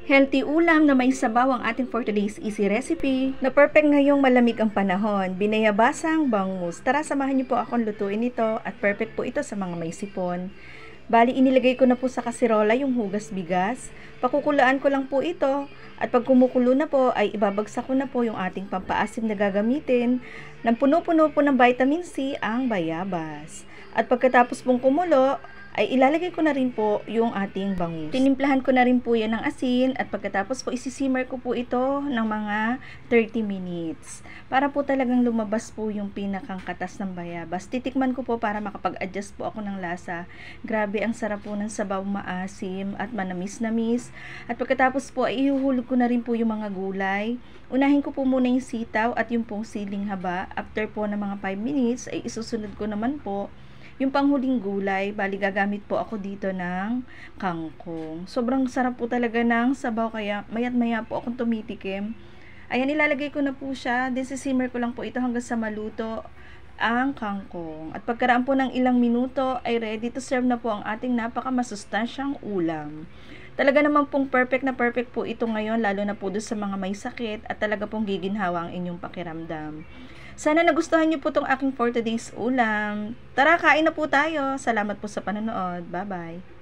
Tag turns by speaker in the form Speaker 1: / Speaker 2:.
Speaker 1: Healthy ulam na may sabaw ang ating for today's easy recipe na perfect ngayong malamig ang panahon. Binayabasang bangus. Tara, samahan niyo po akong lutuin ito at perfect po ito sa mga may sipon. Bali, inilagay ko na po sa kasirola yung hugas bigas. Pakukulaan ko lang po ito at pag kumukulo na po ay ibabagsak ko na po yung ating pampaasim na gagamitin ng puno-puno po ng vitamin C ang bayabas. At pagkatapos pong kumulo, ay ilalagay ko na rin po yung ating bangus. Tinimplahan ko na rin po yan ng asin at pagkatapos po isisimmer ko po ito ng mga 30 minutes. Para po talagang lumabas po yung pinakang katas ng bayabas. Titikman ko po para makapag-adjust po ako ng lasa. Grabe, ang sarap po ng sabaw, maasim at manamis-namis. At pagkatapos po ay ihuhulog ko na rin po yung mga gulay. Unahin ko po muna yung sitaw at yung pong siling haba. After po ng mga 5 minutes ay isusunod ko naman po yung panghuling gulay. Bali, gagamit po ako dito ng kangkong. Sobrang sarap po talaga ng sabaw, kaya mayat maya po akong tumitikim. Ayan, ilalagay ko na po siya. Simmer ko lang po ito hanggang sa maluto ang kangkong. At pagkaraan po ng ilang minuto ay ready to serve na po ang ating napaka-masustansyang ulam. Talaga naman pong perfect na perfect po ito ngayon, lalo na po doon sa mga may sakit at talaga pong giginhawa ang inyong pakiramdam. Sana nagustuhan niyo po itong aking for today's ulam. Tara, kain na po tayo. Salamat po sa panonood. Bye-bye.